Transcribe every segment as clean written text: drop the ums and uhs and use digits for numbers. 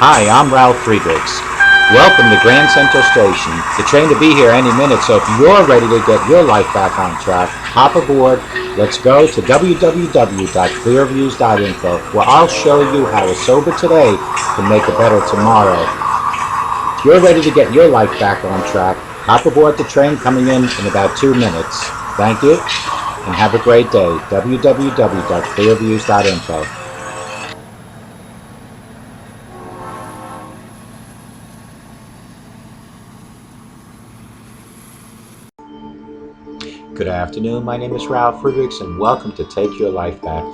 Hi, I'm Ralf Friedrichs. Welcome to Grand Central Station. The train to be here any minute, so if you're ready to get your life back on track, hop aboard. Let's go to www.clearviews.info, where I'll show you how a sober today can make a better tomorrow. If you're ready to get your life back on track, hop aboard the train coming in about 2 minutes. Thank you, and have a great day. www.clearviews.info. Good afternoon, my name is Ralf Friedrichs and welcome to Take Your Life Back.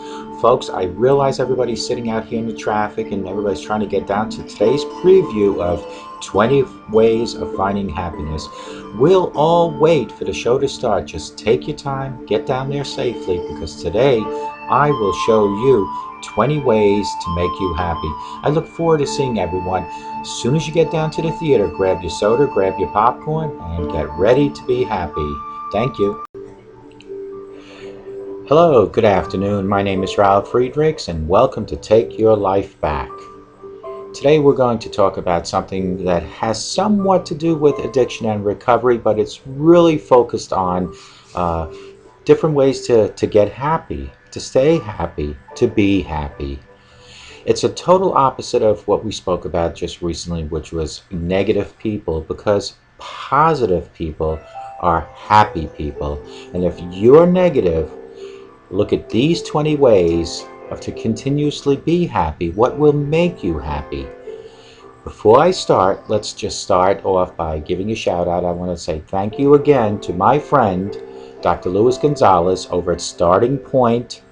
Folks, I realize everybody's sitting out here in the traffic and everybody's trying to get down to today's preview of 20 ways of finding happiness. We'll all wait for the show to start. Just take your time, get down there safely, because today I will show you 20 ways to make you happy. I look forward to seeing everyone. As soon as you get down to the theater, grab your soda, grab your popcorn, and get ready to be happy. Thank you. Hello, good afternoon. My name is Ralf Friedrichs and welcome to Take Your Life Back. Today we're going to talk about something that has somewhat to do with addiction and recovery, but it's really focused on different ways to get happy, to stay happy, to be happy. It's a total opposite of what we spoke about just recently, which was negative people, because positive people are happy people. And if you're negative, look at these 20 ways to continuously be happy. What will make you happy? Before I start, let's just start off by giving a shout out. I want to say thank you again to my friend, Dr. Luis Gonzalez over at Starting Point.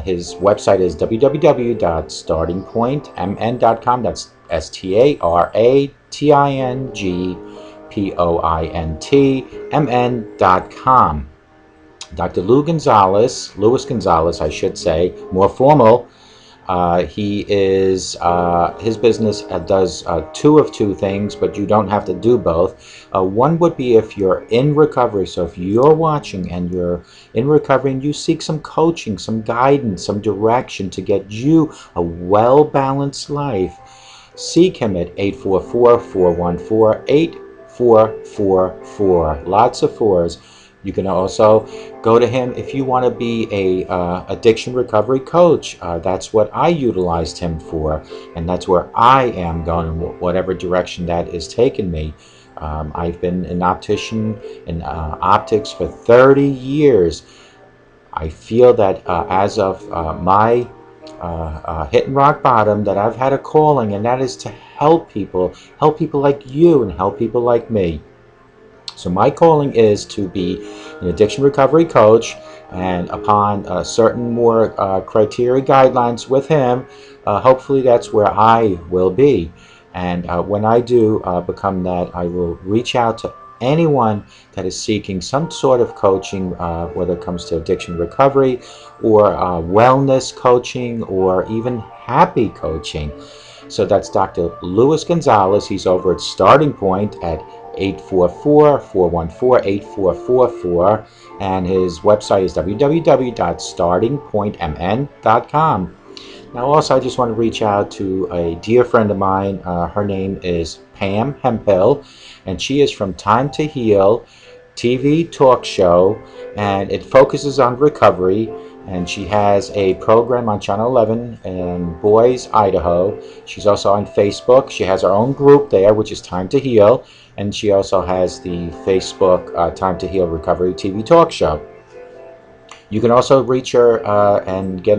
His website is www.startingpointmn.com. That's STARtingpointmn.com. Dr. Luis Gonzalez, I should say, more formal. He is, his business does two of two things, but you don't have to do both. One would be if you're in recovery. So if you're watching and you're in recovery and you seek some coaching, some guidance, some direction to get you a well-balanced life, seek him at 844-414-8444. Lots of fours. You can also go to him if you want to be a addiction recovery coach. That's what I utilized him for, and that's where I am going, whatever direction that is taking me. I've been an optician in optics for 30 years. I feel that as of my hitting rock bottom, that I've had a calling, and that is to help people like you and help people like me. So my calling is to be an addiction recovery coach, and upon certain more criteria guidelines with him, hopefully that's where I will be. And when I do become that, I will reach out to anyone that is seeking some sort of coaching, whether it comes to addiction recovery or wellness coaching or even happy coaching. So that's Dr. Luis Gonzalez. He's over at Starting Point at 844-414-8444, and his website is www.startingpointmn.com. Now also, I just want to reach out to a dear friend of mine. Her name is Pam Hemphill, and she is from Time to Heal TV talk show, and it focuses on recovery. And she has a program on Channel 11 in Boise, Idaho. She's also on Facebook. She has her own group there, which is Time to Heal. And she also has the Facebook Time to Heal Recovery TV talk show. You can also reach her and get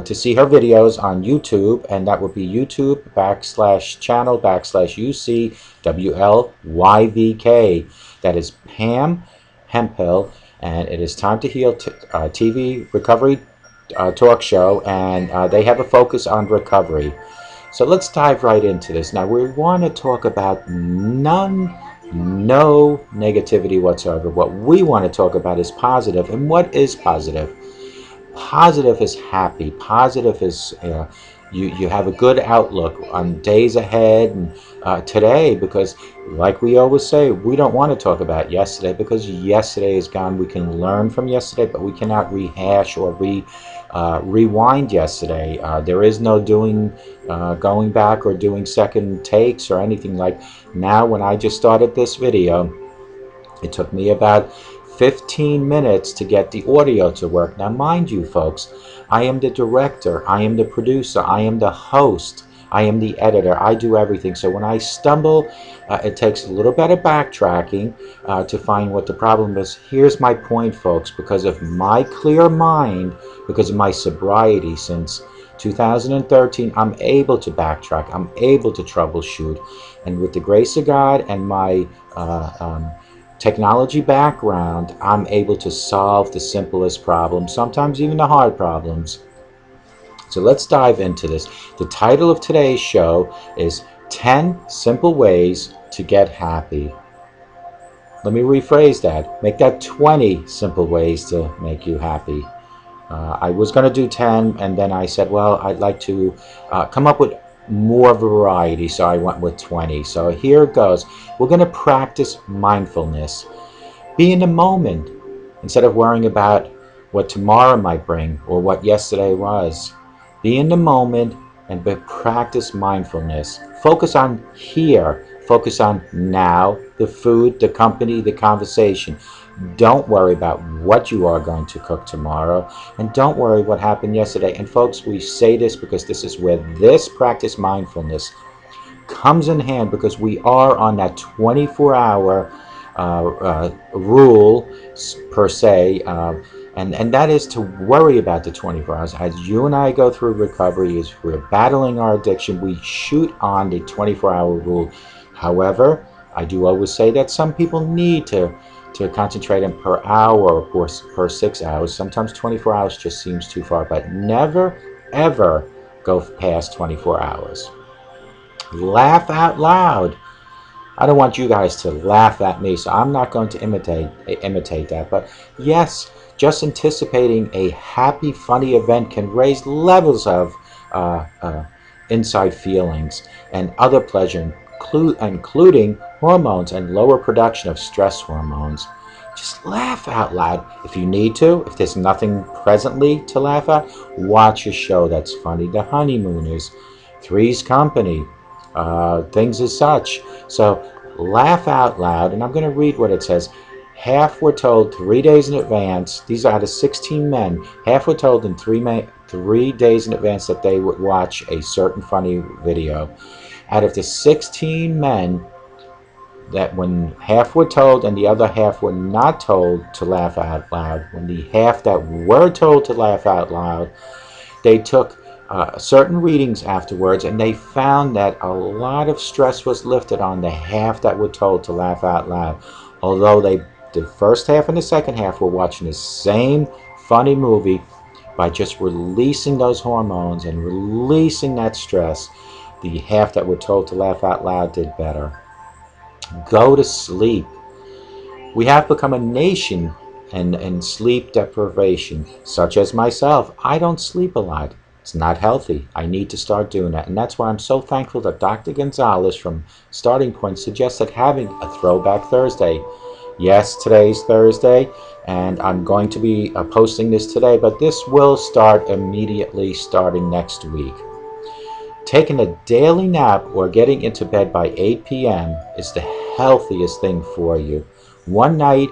to see her videos on YouTube. And that would be YouTube.com/channel/UCWLYVK. That is Pam Hemphill. And it is Time to Heal TV recovery talk show, and they have a focus on recovery. So let's dive right into this. Now we want to talk about no negativity whatsoever. What we want to talk about is positive. And what is positive? Positive is happy. Positive is You have a good outlook on days ahead and today, because like we always say, we don't want to talk about yesterday because yesterday is gone. We can learn from yesterday, but we cannot rehash or rewind yesterday. There is no going back or doing second takes or anything. Like now, when I just started this video, it took me about 15 minutes to get the audio to work. Now, mind you, folks, I am the director, I am the producer, I am the host, I am the editor, I do everything. So when I stumble, it takes a little bit of backtracking to find what the problem is. Here's my point, folks. Because of my clear mind, because of my sobriety since 2013, I'm able to backtrack, I'm able to troubleshoot. And with the grace of God and my technology background, I'm able to solve the simplest problems, sometimes even the hard problems. So let's dive into this. The title of today's show is 10 Simple Ways to Get Happy. Let me rephrase that. Make that 20 simple ways to make you happy. I was going to do 10, and then I said, well, I'd like to come up with more variety, so I went with 20. So here it goes. We're going to practice mindfulness. Be in the moment instead of worrying about what tomorrow might bring or what yesterday was. Be in the moment and practice mindfulness. Focus on here. Focus on now, the food, the company, the conversation. Don't worry about what you are going to cook tomorrow, and don't worry what happened yesterday. And folks, we say this because this is where this practice mindfulness comes in hand, because we are on that 24-hour rule per se, and that is to worry about the 24 hours. As you and I go through recovery, as we're battling our addiction, we shoot on the 24-hour rule. However, I do always say that some people need to concentrate on per hour or per 6 hours. Sometimes 24 hours just seems too far, but never, ever go past 24 hours. Laugh out loud. I don't want you guys to laugh at me, so I'm not going to imitate that. But yes, just anticipating a happy, funny event can raise levels of inside feelings and other pleasure, including hormones and lower production of stress hormones. Just laugh out loud. If you need to, if there's nothing presently to laugh at, watch a show that's funny. The Honeymooners, Three's Company, things as such. So laugh out loud, and I'm going to read what it says. Half were told 3 days in advance. These are out of 16 men. Half were told in 3 days in advance that they would watch a certain funny video. Out of the 16 men, that when half were told and the other half were not told to laugh out loud, when the half that were told to laugh out loud, they took certain readings afterwards, and they found that a lot of stress was lifted on the half that were told to laugh out loud. Although the first half and the second half were watching the same funny movie, by just releasing those hormones and releasing that stress, the half that were told to laugh out loud did better. Go to sleep. We have become a nation in sleep deprivation, such as myself. I don't sleep a lot. It's not healthy. I need to start doing that. And that's why I'm so thankful that Dr. Gonzalez from Starting Point suggested having a Throwback Thursday. Yes, today's Thursday, and I'm going to be posting this today, but this will start immediately starting next week. Taking a daily nap or getting into bed by 8 p.m. is the healthiest thing for you. One night,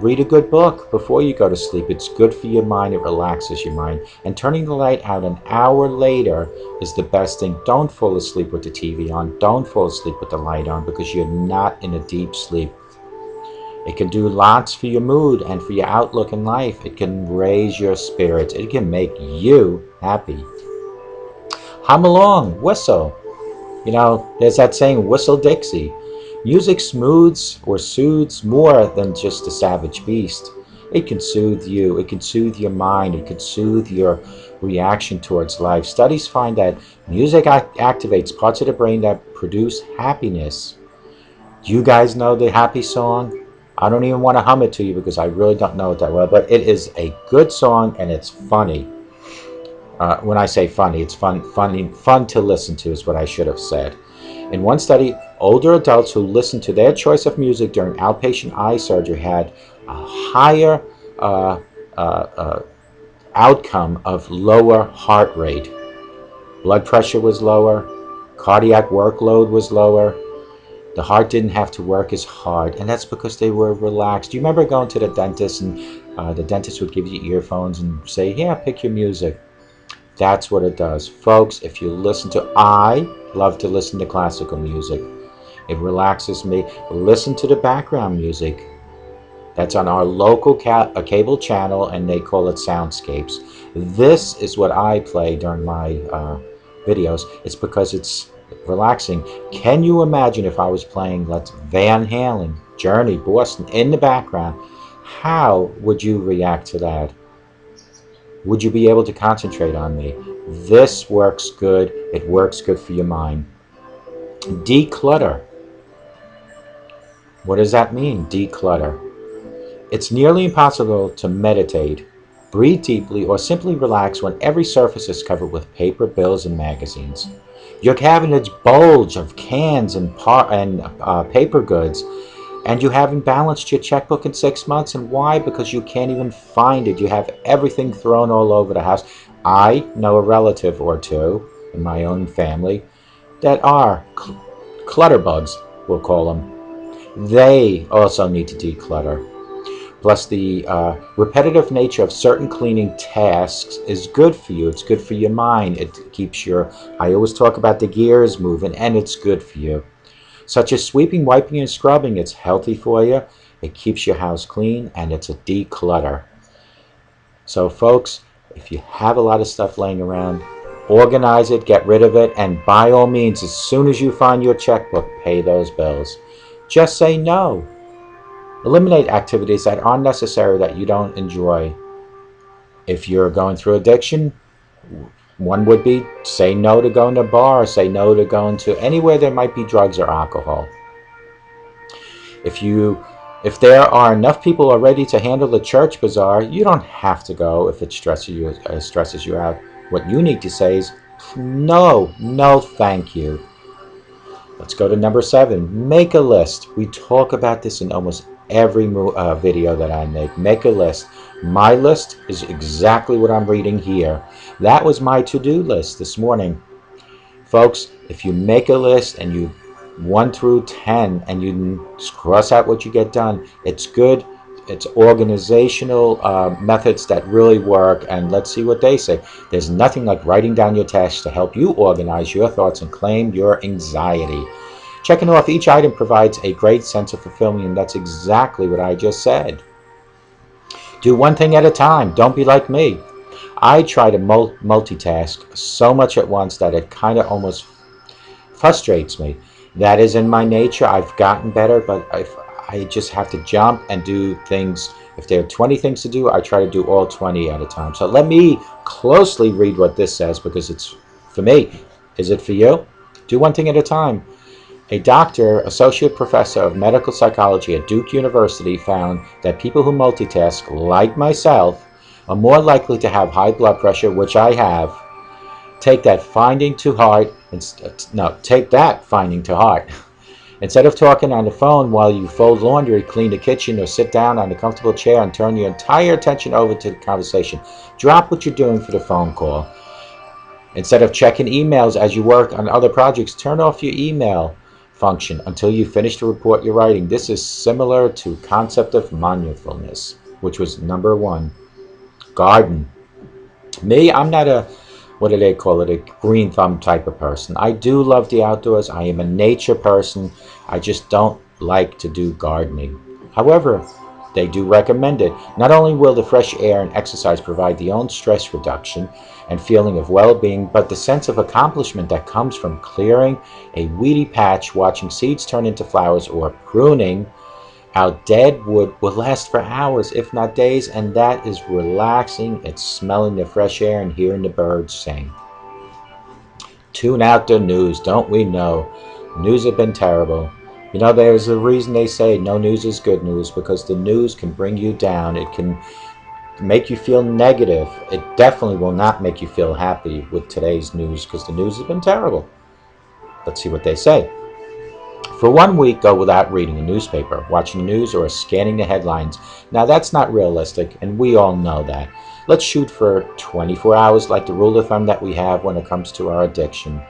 read a good book before you go to sleep. It's good for your mind. It relaxes your mind. And turning the light out an hour later is the best thing. Don't fall asleep with the TV on. Don't fall asleep with the light on, because you're not in a deep sleep. It can do lots for your mood and for your outlook in life. It can raise your spirits. It can make you happy. Hum along, whistle. You know, there's that saying, whistle Dixie. Music smooths or soothes more than just a savage beast. It can soothe you. It can soothe your mind. It can soothe your reaction towards life. Studies find that music activates parts of the brain that produce happiness. Do you guys know the happy song? I don't even want to hum it to you because I really don't know it that well, but it is a good song and it's funny. When I say funny, it's fun to listen to is what I should have said. In one study, older adults who listened to their choice of music during outpatient eye surgery had a higher uh, outcome of lower heart rate. Blood pressure was lower, cardiac workload was lower, the heart didn't have to work as hard, and that's because they were relaxed. Do you remember going to the dentist and the dentist would give you earphones and say, yeah, pick your music? That's what it does. Folks, if you listen to, I love to listen to classical music. It relaxes me. Listen to the background music. That's on our local cable channel, and they call it Soundscapes. This is what I play during my videos. It's because it's relaxing. Can you imagine if I was playing, let's Van Halen, Journey, Boston in the background? How would you react to that? Would you be able to concentrate on me? This works good. It works good for your mind. Declutter. What does that mean, declutter? It's nearly impossible to meditate, breathe deeply, or simply relax when every surface is covered with paper, bills, and magazines. Your cabinets bulge of cans and paper goods, and you haven't balanced your checkbook in 6 months. And why? Because you can't even find it. You have everything thrown all over the house. I know a relative or two in my own family that are clutter bugs, we'll call them. They also need to declutter. Plus, the repetitive nature of certain cleaning tasks is good for you. It's good for your mind. It keeps I always talk about the gears moving, and it's good for you. Such as sweeping, wiping, and scrubbing. It's healthy for you. It keeps your house clean, and it's a declutter. So, folks, if you have a lot of stuff laying around, organize it, get rid of it, and by all means, as soon as you find your checkbook, pay those bills. Just say no. Eliminate activities that aren't necessary, that you don't enjoy. If you're going through addiction, one would be say no to going to a bar, say no to going to anywhere there might be drugs or alcohol. If there are enough people already to handle the church bazaar, you don't have to go if it stresses you out. What you need to say is no, no thank you. Let's go to number 7. Make a list. We talk about this in almost every video that I make. Make a list. My list is exactly what I'm reading here. That was my to-do list this morning. Folks, if you make a list and you 1 through 10 and you cross out what you get done, it's good. It's organizational methods that really work, and let's see what they say. There's nothing like writing down your tasks to help you organize your thoughts and claim your anxiety. Checking off each item provides a great sense of fulfillment, and that's exactly what I just said. Do one thing at a time. Don't be like me. I try to multitask so much at once that it kind of almost frustrates me. That is in my nature. I've gotten better, but I just have to jump and do things. If there are 20 things to do, I try to do all 20 at a time. So let me closely read what this says, because it's for me. Is it for you? Do one thing at a time. A doctor, associate professor of medical psychology at Duke University, found that people who multitask, like myself, are more likely to have high blood pressure, which I have. Take that finding to heart. Take that finding to heart. Instead of talking on the phone while you fold laundry, clean the kitchen, or sit down on a comfortable chair and turn your entire attention over to the conversation, drop what you're doing for the phone call. Instead of checking emails as you work on other projects, turn off your email function until you finish the report you're writing. This is similar to concept of mindfulness, which was number 1. Garden. Me, I'm not a, what do they call it, a green thumb type of person. I do love the outdoors. I am a nature person. I just don't like to do gardening. However, they do recommend it. Not only will the fresh air and exercise provide the own stress reduction and feeling of well-being, but the sense of accomplishment that comes from clearing a weedy patch, watching seeds turn into flowers, or pruning out dead wood will last for hours, if not days, and that is relaxing. It's smelling the fresh air and hearing the birds sing. Tune out the news. Don't we know? News have been terrible. You know, there's a reason they say no news is good news, because the news can bring you down. It can make you feel negative. It definitely will not make you feel happy with today's news, because the news has been terrible. Let's see what they say. For 1 week, go without reading a newspaper, watching the news, or scanning the headlines. Now, that's not realistic, and we all know that. Let's shoot for 24 hours, like the rule of thumb that we have when it comes to our addiction.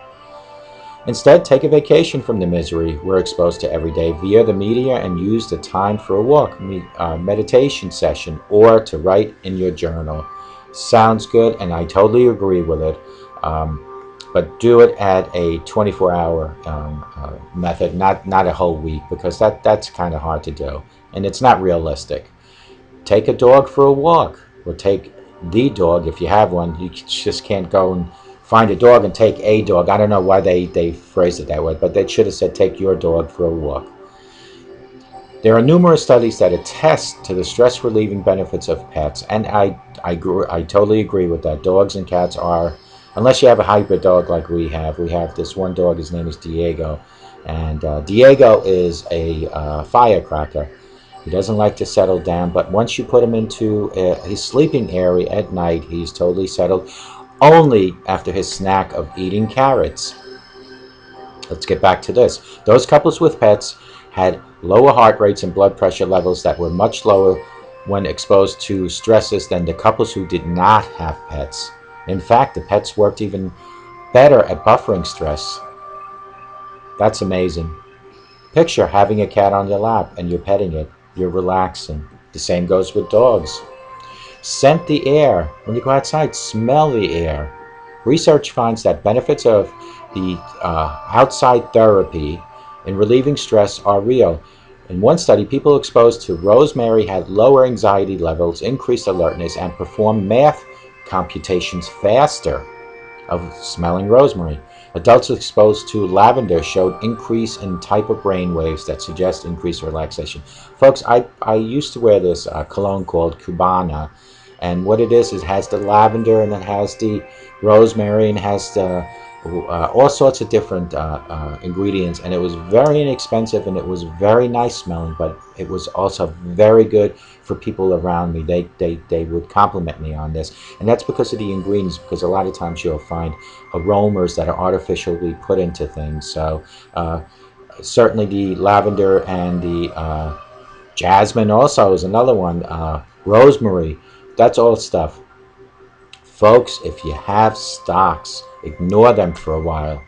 Instead, take a vacation from the misery we're exposed to every day via the media, and use the time for a walk, meditation session, or to write in your journal. Sounds good, and I totally agree with it. But do it at a 24-hour method, not a whole week, because that's kind of hard to do, and it's not realistic. Take a dog for a walk, or take the dog if you have one. You just can't go and find a dog and take a dog. I don't know why they phrased it that way, but they should have said take your dog for a walk. There are numerous studies that attest to the stress-relieving benefits of pets, and I totally agree with that. Dogs and cats are, unless you have a hybrid dog like we have this one dog, his name is Diego, and Diego is a firecracker. He doesn't like to settle down, but once you put him into his sleeping area at night, he's totally settled, only after his snack of eating carrots. Let's get back to this. Those couples with pets had lower heart rates and blood pressure levels that were much lower when exposed to stresses than the couples who did not have pets. In fact, the pets worked even better at buffering stress. That's amazing. Picture having a cat on your lap and you're petting it. You're relaxing. The same goes with dogs. Scent the air. When you go outside, smell the air. Research finds that benefits of the outside therapy in relieving stress are real. In one study, people exposed to rosemary had lower anxiety levels, increased alertness, and performed math computations faster of smelling rosemary. Adults exposed to lavender showed increase in type of brain waves that suggest increased relaxation. Folks, I used to wear this cologne called Cubana, and what it is, it has the lavender and it has the rosemary and it has the all sorts of different ingredients, and it was very inexpensive and it was very nice smelling, but it was also very good for people around me. They would compliment me on this, and that's because of the ingredients, because a lot of times you'll find aromas that are artificially put into things. So certainly the lavender and the jasmine also is another one. Rosemary, that's all stuff. Folks, if you have stocks, ignore them for a while.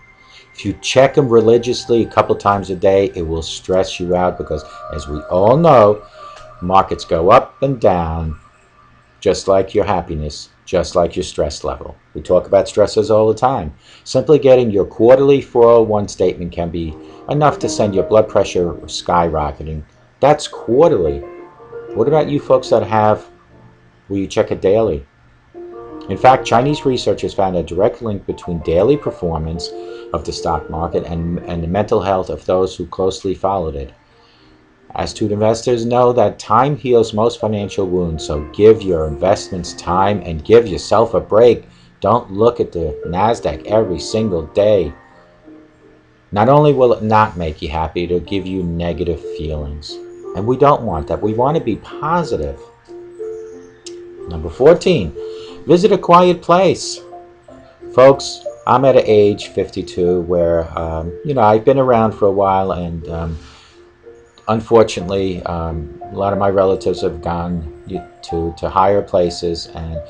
If you check them religiously a couple times a day, it will stress you out, because as we all know, markets go up and down, just like your happiness, just like your stress level. We talk about stresses all the time. Simply getting your quarterly 401 statement can be enough to send your blood pressure skyrocketing. That's quarterly. What about you folks that have, where you check it daily? In fact, Chinese researchers found a direct link between daily performance of the stock market and the mental health of those who closely followed it. Astute investors know that time heals most financial wounds, so give your investments time and give yourself a break. Don't look at the NASDAQ every single day. Not only will it not make you happy, it'll give you negative feelings. And we don't want that. We want to be positive. Number 14. Visit a quiet place. Folks, I'm at an age 52 where, I've been around for a while, and unfortunately, a lot of my relatives have gone to higher places, and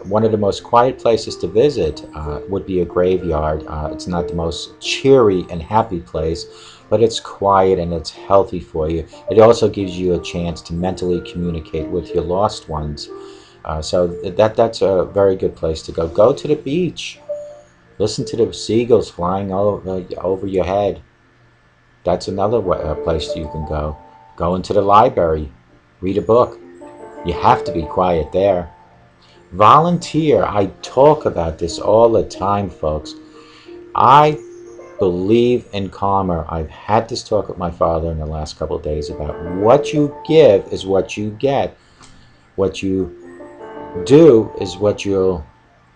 one of the most quiet places to visit would be a graveyard. It's not the most cheery and happy place, but it's quiet and it's healthy for you. It also gives you a chance to mentally communicate with your lost ones. So that's a very good place to go. Go to the beach. Listen to the seagulls flying over your head. That's another place you can go. Go into the library. Read a book. You have to be quiet there. Volunteer. I talk about this all the time, folks. I believe in karma. I've had this talk with my father in the last couple of days about what you give is what you get. What you do is what you'll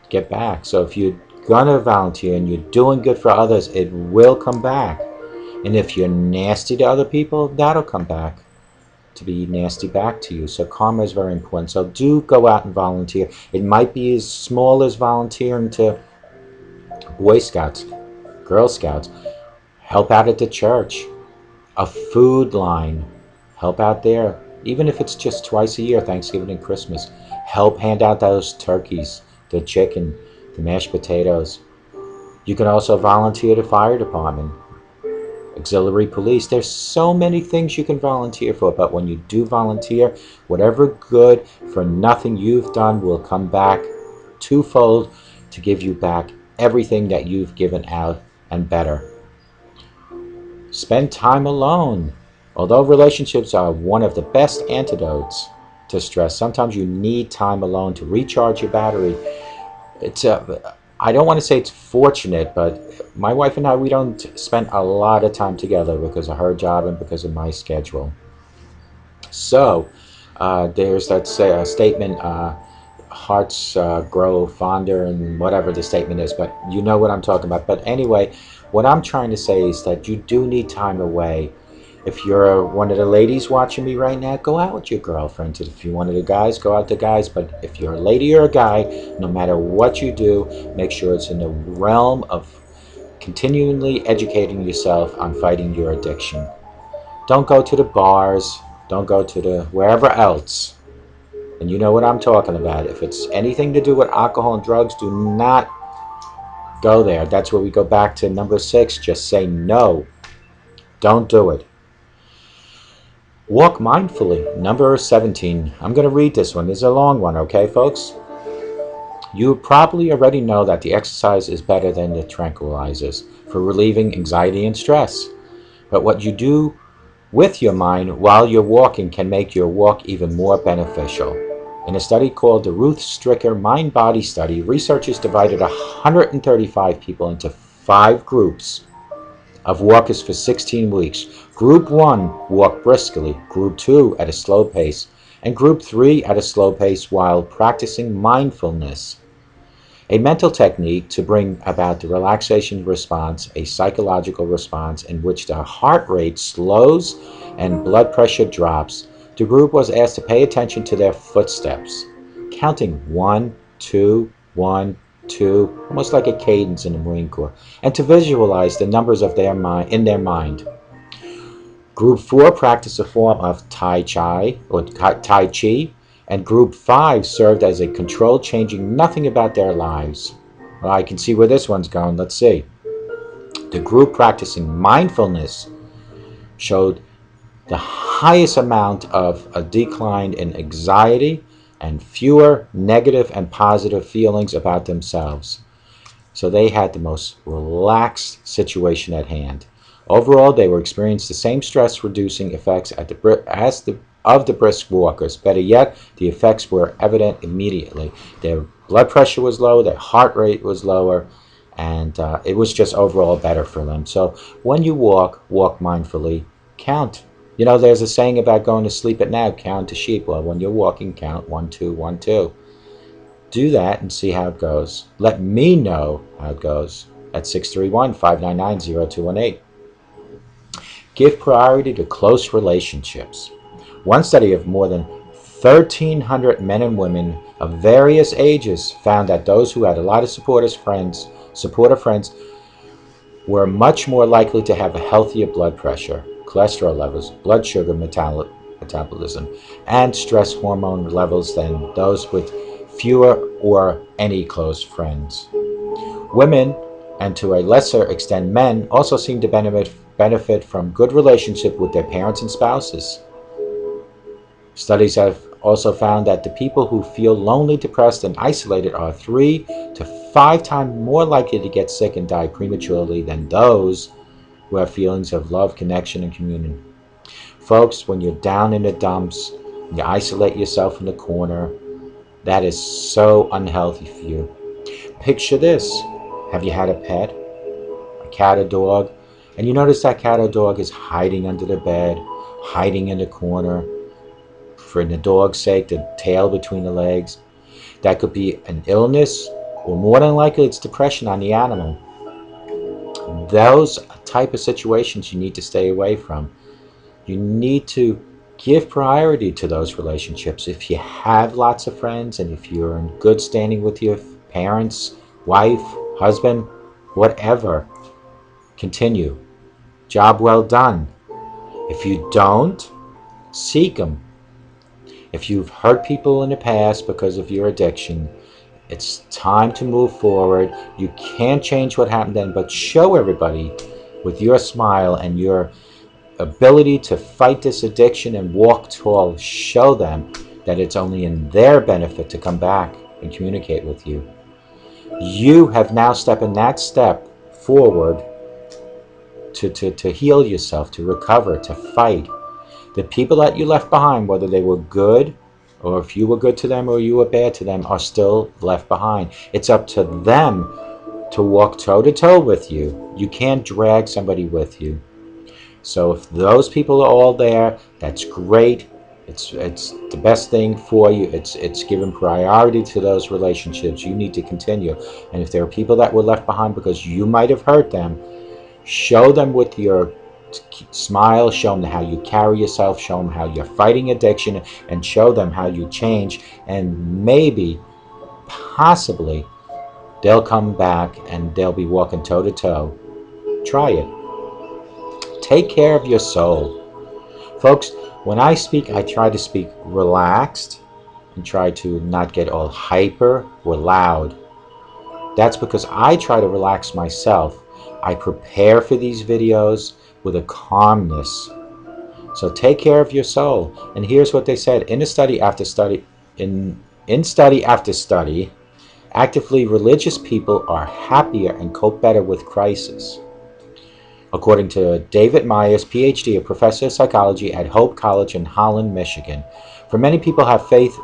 get back. So if you're gonna volunteer and you're doing good for others, it will come back. And if you're nasty to other people, that'll come back to be nasty back to you. So karma is very important. So do go out and volunteer. It might be as small as volunteering to Boy Scouts, Girl Scouts. Help out at the church. A food line. Help out there. Even if it's just twice a year, Thanksgiving and Christmas. Help hand out those turkeys, the chicken, the mashed potatoes. You can also volunteer at the fire department, auxiliary police. There's so many things you can volunteer for, but when you do volunteer, whatever good for nothing you've done will come back twofold to give you back everything that you've given out and better. Spend time alone. Although relationships are one of the best antidotes to stress, sometimes you need time alone to recharge your battery. I don't want to say it's fortunate, but my wife and I, we don't spend a lot of time together because of her job and because of my schedule. So there's that statement, hearts grow fonder, and whatever the statement is, but you know what I'm talking about. But anyway, what I'm trying to say is that you do need time away. If you're one of the ladies watching me right now, go out with your girlfriends. If you're one of the guys, go out with the guys. But if you're a lady or a guy, no matter what you do, make sure it's in the realm of continually educating yourself on fighting your addiction. Don't go to the bars. Don't go to the wherever else. And you know what I'm talking about. If it's anything to do with alcohol and drugs, do not go there. That's where we go back to number 6. Just say no. Don't do it. Walk mindfully. Number 17. I'm going to read this one. This is a long one, okay, folks? You probably already know that the exercise is better than the tranquilizers for relieving anxiety and stress. But what you do with your mind while you're walking can make your walk even more beneficial. In a study called the Ruth Stricker Mind-Body Study, researchers divided 135 people into 5 groups of walkers for 16 weeks. Group 1 walked briskly, Group 2 at a slow pace, and Group 3 at a slow pace while practicing mindfulness, a mental technique to bring about the relaxation response, a psychological response in which the heart rate slows and blood pressure drops. The group was asked to pay attention to their footsteps, counting 1, 2, 1, 2, almost like a cadence in the Marine Corps, and to visualize the numbers of their mind in their mind. Group 4 practiced a form of Tai Chi, and Group 5 served as a control, changing nothing about their lives. Well, I can see where this one's going. Let's see. The group practicing mindfulness showed the highest amount of a decline in anxiety and fewer negative and positive feelings about themselves. So they had the most relaxed situation at hand. Overall, they were experiencing the same stress-reducing effects of the brisk walkers. Better yet, the effects were evident immediately. Their blood pressure was low, their heart rate was lower, and it was just overall better for them. So when you walk mindfully, count. You know, there's a saying about going to sleep at night, count to sheep. Well, when you're walking, count 1, 2, 1, 2. Do that and see how it goes. Let me know how it goes at 631-599-0218. Give priority to close relationships. One study of more than 1,300 men and women of various ages found that those who had a lot of supportive friends were much more likely to have a healthier blood pressure, cholesterol levels, blood sugar metabolism, and stress hormone levels than those with fewer or any close friends. Women, and to a lesser extent men, also seem to benefit from good relationship with their parents and spouses. Studies have also found that the people who feel lonely, depressed, and isolated are 3 to 5 times more likely to get sick and die prematurely than those who have feelings of love, connection, and communion. Folks, when you're down in the dumps, you isolate yourself in the corner, that is so unhealthy for you. Picture this. Have you had a pet? A cat or dog? And you notice that cat or dog is hiding under the bed, hiding in the corner. For the dog's sake, the tail between the legs. That could be an illness, or more than likely it's depression on the animal. Those type of situations you need to stay away from. You need to Give priority to those relationships. If you have lots of friends and if you're in good standing with your parents, wife, husband, whatever, continue. Job well done. If you don't, seek them. If you've hurt people in the past because of your addiction, it's time to move forward. You can't change what happened then, but show everybody with your smile and your ability to fight this addiction and walk tall. Show them that it's only in their benefit to come back and communicate with you. You have now stepped in that step forward to heal yourself, to recover, to fight. The people that you left behind, whether they were good or if you were good to them or you were bad to them, are still left behind. It's up to them to walk toe to toe with you. You can't drag somebody with you. So if those people are all there, that's great. It's the best thing for you. It's giving priority to those relationships. You need to continue. And if there are people that were left behind because you might have hurt them, show them with your smile, show them how you carry yourself, show them how you're fighting addiction, and show them how you change. And maybe, possibly, they'll come back and they'll be walking toe to toe. Try it. Take care of your soul. Folks, when I speak, I try to speak relaxed and try to not get all hyper or loud. That's because I try to relax myself. I prepare for these videos with a calmness. So take care of your soul. And here's what they said in study after study, actively religious people are happier and cope better with crisis. According to David Myers, PhD, a professor of psychology at Hope College in Holland, Michigan. For many people have faith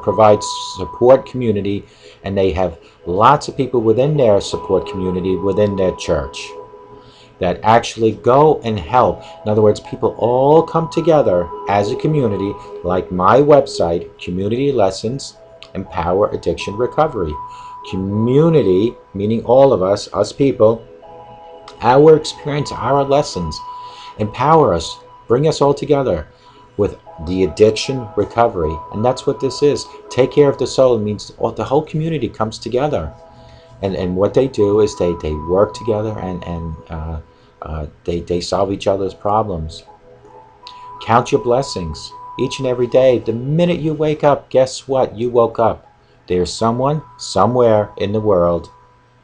provides support community, and they have lots of people within their support community, within their church, that actually go and help. In other words, people all come together as a community, like my website, Community Lessons, Empower Addiction Recovery. Community, meaning all of us people, our experience, our lessons, empower us, bring us all together with the addiction recovery. And that's what this is. Take care of the soul. It means the whole community comes together. And what they do is they work together and they solve each other's problems. Count your blessings each and every day. The minute you wake up, guess what? You woke up. There's someone somewhere in the world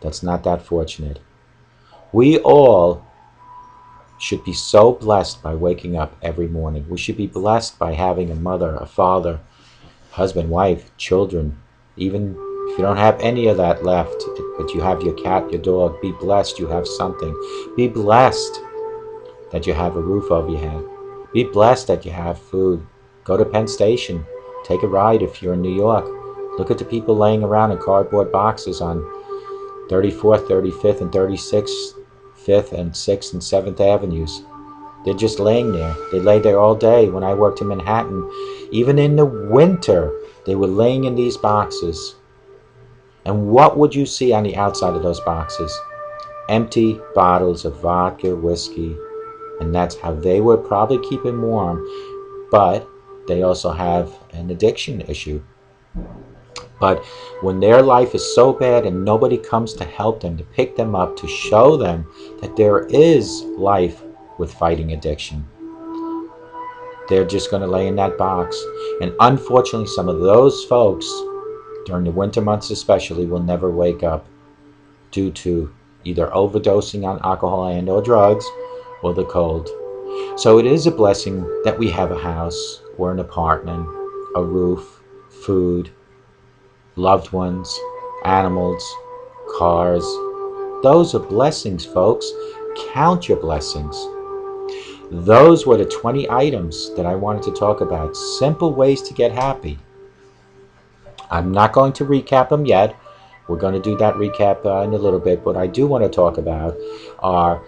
that's not that fortunate. We all should be so blessed by waking up every morning. We should be blessed by having a mother, a father, husband, wife, children. Even if you don't have any of that left, but you have your cat, your dog, be blessed you have something. Be blessed that you have a roof over your head. Be blessed that you have food. Go to Penn Station. Take a ride if you're in New York. Look at the people laying around in cardboard boxes on 34th, 35th, and 36th, 5th, and 6th, and 7th Avenues. They're just laying there. They lay there all day. When I worked in Manhattan, even in the winter, they were laying in these boxes. And what would you see on the outside of those boxes? Empty bottles of vodka, whiskey, and that's how they were probably keeping warm. But they also have an addiction issue. But when their life is so bad and nobody comes to help them, to pick them up, to show them that there is life with fighting addiction, they're just going to lay in that box. And unfortunately, some of those folks, during the winter months especially, will never wake up due to either overdosing on alcohol and or drugs or the cold. So it is a blessing that we have a house or an apartment, a roof, food, loved ones, animals, cars. Those are blessings, folks. Count your blessings. Those were the 20 items that I wanted to talk about. Simple ways to get happy. I'm not going to recap them yet. We're going to do that recap in a little bit. What I do want to talk about are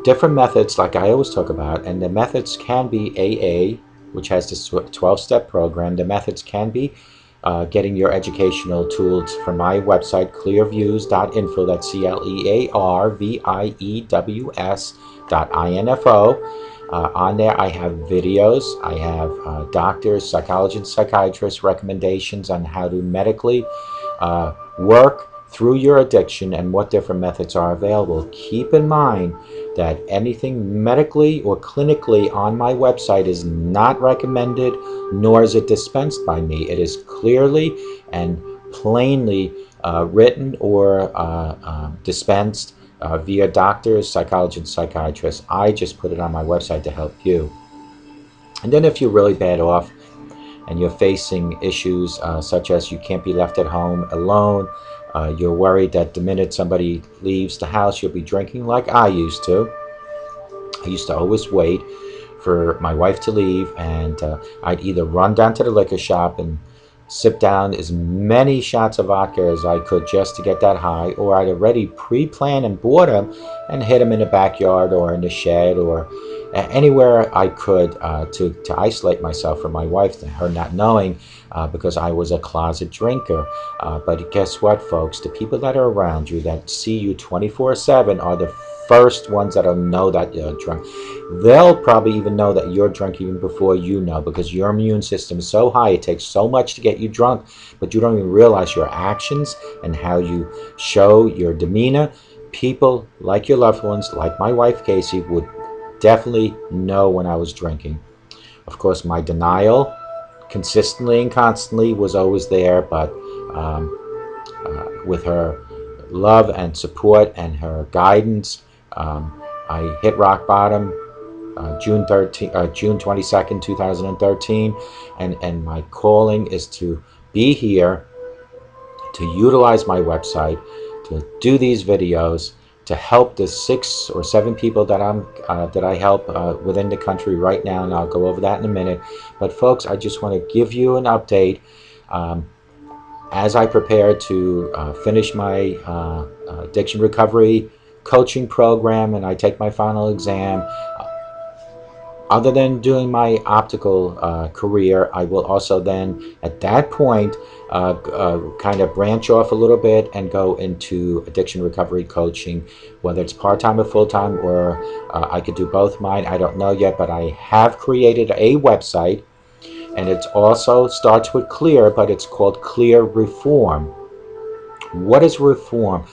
different methods, like I always talk about. And the methods can be AA, which has this 12-step program. The methods can be getting your educational tools from my website, clearviews.info. That's CLEARVIEWS.info. On there, I have videos. I have doctors, psychologists, psychiatrists recommendations on how to medically work through your addiction and what different methods are available. Keep in mind that anything medically or clinically on my website is not recommended, nor is it dispensed by me. It is clearly and plainly written or dispensed via doctors, psychologists, psychiatrists. I just put it on my website to help you. And then if you're really bad off and you're facing issues such as you can't be left at home alone, you're worried that the minute somebody leaves the house, you'll be drinking like I used to. I used to always wait for my wife to leave, and I'd either run down to the liquor shop and sip down as many shots of vodka as I could just to get that high, or I'd already pre-planned and bought them and hit them in the backyard or in the shed or anywhere I could to isolate myself from my wife, her not knowing, because I was a closet drinker. But guess what, folks? The people that are around you that see you 24/7 are the first ones that'll know that you're drunk. They'll probably even know that you're drunk even before you know, because your immune system is so high, it takes so much to get you drunk, but you don't even realize your actions and how you show your demeanor. People like your loved ones, like my wife Casey, would definitely know when I was drinking. Of course, my denial consistently and constantly was always there, but with her love and support and her guidance, I hit rock bottom June 22nd, 2013, and my calling is to be here, to utilize my website, to do these videos, to help the 6 or 7 people that I help within the country right now, and I'll go over that in a minute. But folks, I just want to give you an update as I prepare to finish my addiction recovery coaching program and I take my final exam. Other than doing my optical career, I will also then, at that point, kind of branch off a little bit and go into addiction recovery coaching, whether it's part-time or full-time, or I could do both mine. I don't know yet, but I have created a website, and it also starts with Clear, but it's called Clear Reform. What is reform?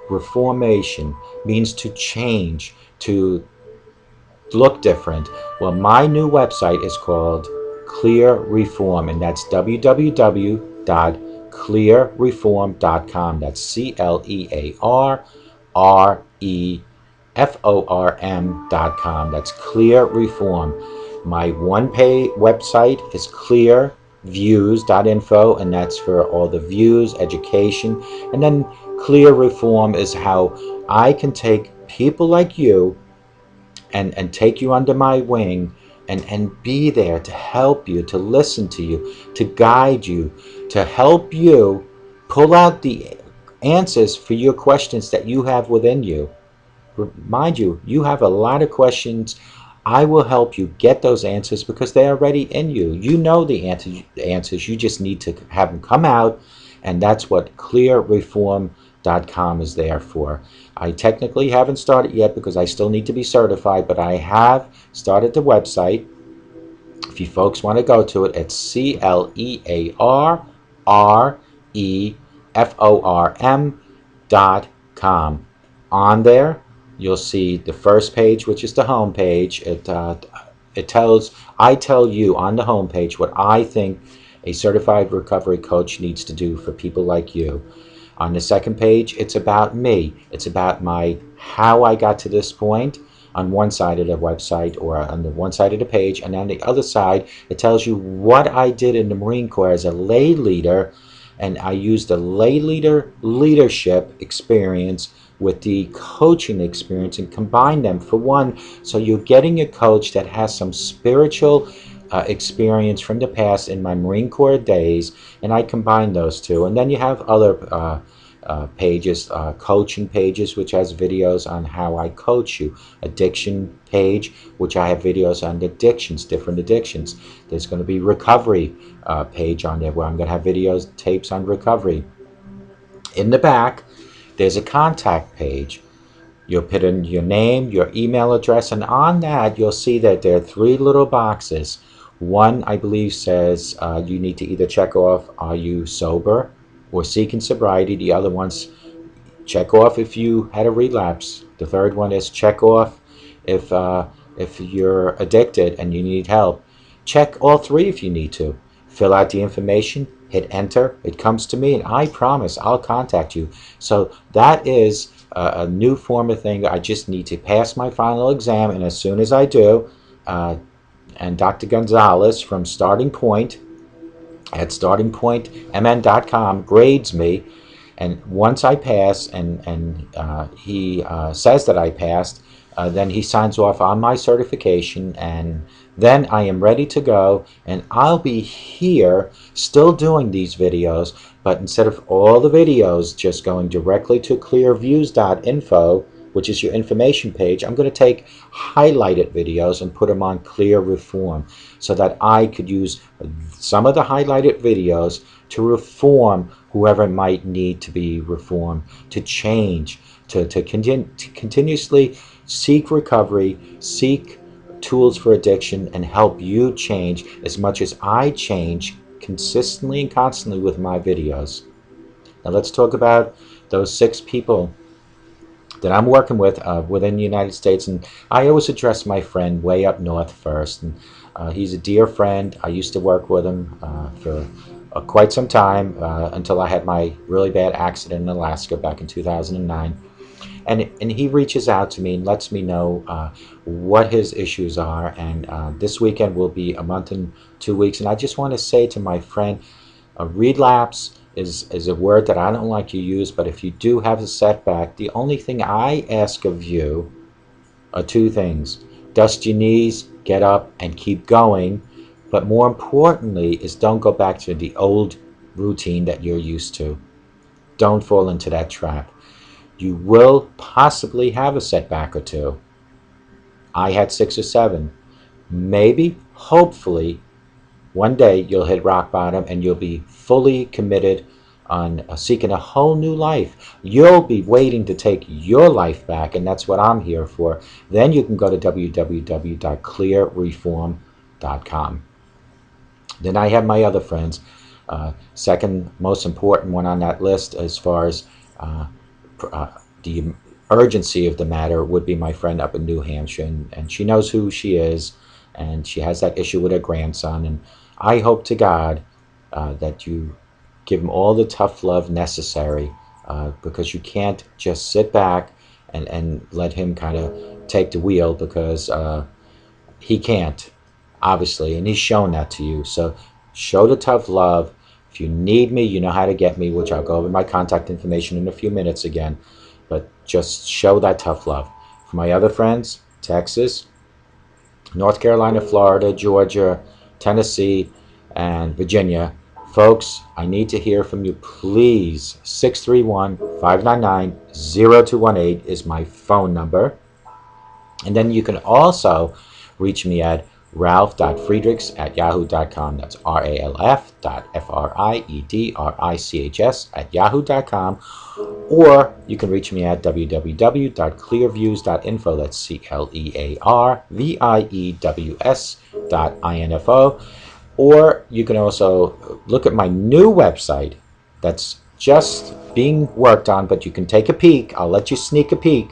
Reformation means to change, to look different. Well, my new website is called Clear Reform, and that's www.clearreform.com. That's ClearReform.com. That's Clear Reform. My one-page website is clearviews.info, and that's for all the views, education. And then Clear Reform is how I can take people like you and take you under my wing and be there to help you, to listen to you, to guide you, to help you pull out the answers for your questions that you have within you. Mind you, you have a lot of questions. I will help you get those answers because they're already in you. You know the answers. You just need to have them come out, and that's what clearreform.com is there for. I technically haven't started yet because I still need to be certified, but I have started the website. If you folks want to go to it, it's ClearReform.com. On there, you'll see the first page, which is the home page. I tell you on the home page what I think a certified recovery coach needs to do for people like you. On the second page, it's about me. It's about how I got to this point on one side of the website, or on the one side of the page, and on the other side, it tells you what I did in the Marine Corps as a lay leader, and I used the lay leader leadership experience with the coaching experience and combine them for one, so you're getting a coach that has some spiritual experience from the past in my Marine Corps days, and I combine those two. And then you have other pages, coaching pages, which has videos on how I coach you. Addiction page, which I have videos on addictions, different addictions. There's going to be recovery page on there where I'm going to have videos, tapes on recovery. In the back, there's a contact page. You'll put in your name, your email address, and on that you'll see that there are three little boxes. One, I believe, says you need to either check off, are you sober or seeking sobriety. The other one's check off if you had a relapse. The third one is check off if you're addicted and you need help. Check all three if you need to. Fill out the information, hit enter. It comes to me, and I promise I'll contact you. So that is a new form of thing. I just need to pass my final exam, and as soon as I do, and Dr. Gonzalez from Starting Point at startingpointmn.com grades me, and once I pass and he says that I passed, then he signs off on my certification, and then I am ready to go, and I'll be here still doing these videos, but instead of all the videos just going directly to clearviews.info, which is your information page, I'm going to take highlighted videos and put them on Clear Reform so that I could use some of the highlighted videos to reform whoever might need to be reformed, to change, to continuously seek recovery, seek tools for addiction, and help you change as much as I change consistently and constantly with my videos. Now let's talk about those 6 people that I'm working with within the United States, and I always address my friend way up north first. And he's a dear friend. I used to work with him for quite some time until I had my really bad accident in Alaska back in 2009. And he reaches out to me and lets me know what his issues are. And this weekend will be a month and 2 weeks. And I just want to say to my friend, a relapse is a word that I don't like to use, but if you do have a setback, the only thing I ask of you are 2 things. Dust your knees, get up, and keep going. But more importantly is don't go back to the old routine that you're used to. Don't fall into that trap. You will possibly have a setback or 2. I had 6 or 7. Maybe, hopefully, one day you'll hit rock bottom and you'll be fully committed on seeking a whole new life. You'll be waiting to take your life back, and that's what I'm here for. Then you can go to www.clearreform.com. Then I have my other friends. Second most important one on that list as far as the urgency of the matter would be my friend up in New Hampshire, and she knows who she is, and she has that issue with her grandson, and I hope to God that you give him all the tough love necessary, because you can't just sit back and let him kind of take the wheel, because he can't, obviously, and he's shown that to you. So show the tough love. If you need me, you know how to get me, which I'll go over my contact information in a few minutes again, but just show that tough love. For my other friends, Texas, North Carolina, Florida, Georgia, Tennessee, and Virginia, folks, I need to hear from you, please. 631-599-0218 is my phone number. And then you can also reach me at ralf.friedrichs@yahoo.com. That's ralf.friedrichs@yahoo.com. Or you can reach me at www.clearviews.info. That's CLEARVIEWS.info. Or you can also look at my new website that's just being worked on, but you can take a peek. I'll let you sneak a peek.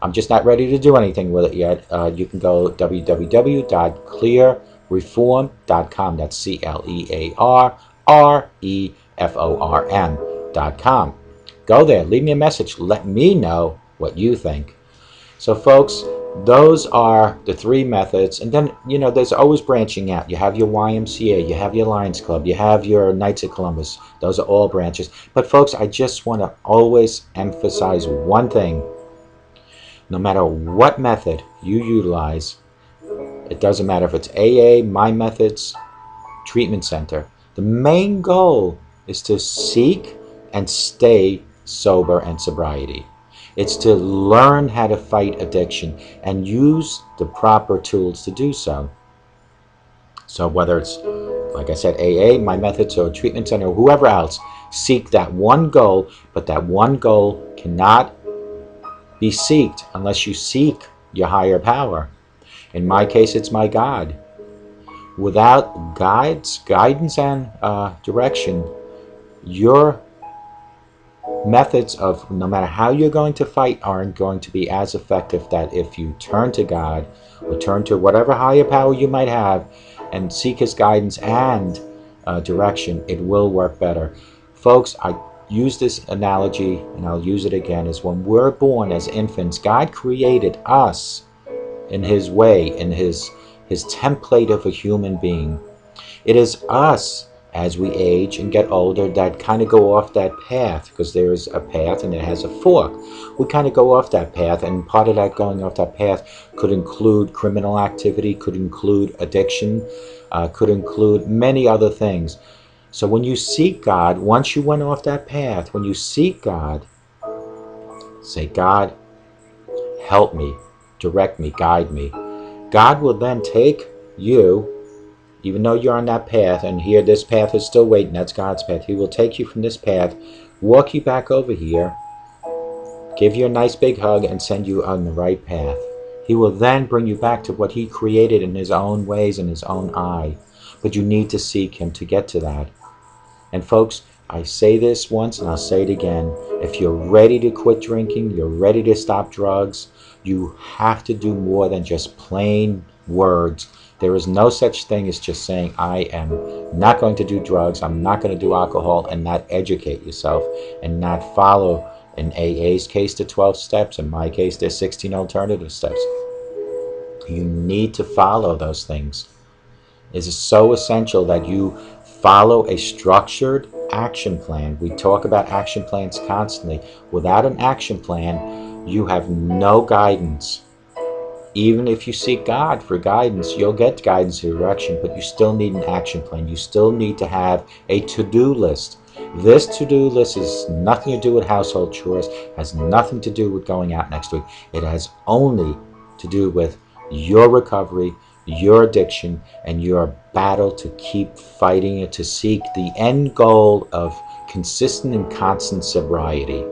I'm just not ready to do anything with it yet. You can go www.clearreform.com. That's CLEARREFORM.com. Go there, leave me a message, let me know what you think. So folks, those are the 3 methods, and then there's always branching out. You have your YMCA, you have your Lions Club, you have your Knights of Columbus. Those are all branches. But folks, I just want to always emphasize one thing. No matter what method you utilize, it doesn't matter if it's AA, My Methods, Treatment Center. The main goal is to seek and stay sober and sobriety. It's to learn how to fight addiction and use the proper tools to do so. So whether it's, like I said, AA, My Methods, or Treatment Center, or whoever else, seek that one goal, but that one goal cannot be seeked unless you seek your higher power. In my case, it's my God. Without guidance and direction, your methods of no matter how you're going to fight aren't going to be as effective that if you turn to God or turn to whatever higher power you might have and seek his guidance and direction, it will work better. Folks, I use this analogy and I'll use it again, is when we're born as infants, God created us in his way, in his template of a human being. It is us as we age and get older that kind of go off that path, because there is a path and it has a fork. We kind of go off that path, and part of that going off that path could include criminal activity, could include addiction, could include many other things. So when you seek God, once you went off that path, when you seek God, say, God, help me, direct me, guide me. God will then take you, even though you're on that path, and here this path is still waiting, that's God's path. He will take you from this path, walk you back over here, give you a nice big hug, and send you on the right path. He will then bring you back to what he created in his own ways, in his own eye. But you need to seek him to get to that. And folks, I say this once and I'll say it again. If you're ready to quit drinking, you're ready to stop drugs, you have to do more than just plain words. There is no such thing as just saying, I am not going to do drugs, I'm not going to do alcohol, and not educate yourself and not follow, in AA's case, the 12 steps. In my case, there's 16 alternative steps. You need to follow those things. It is so essential that you follow a structured action plan. We talk about action plans constantly. Without an action plan, you have no guidance. Even if you seek God for guidance, you'll get guidance and direction, but you still need an action plan. You still need to have a to-do list. This to-do list has nothing to do with household chores, has nothing to do with going out next week. It has only to do with your recovery, your addiction, and your battle to keep fighting it, to seek the end goal of consistent and constant sobriety.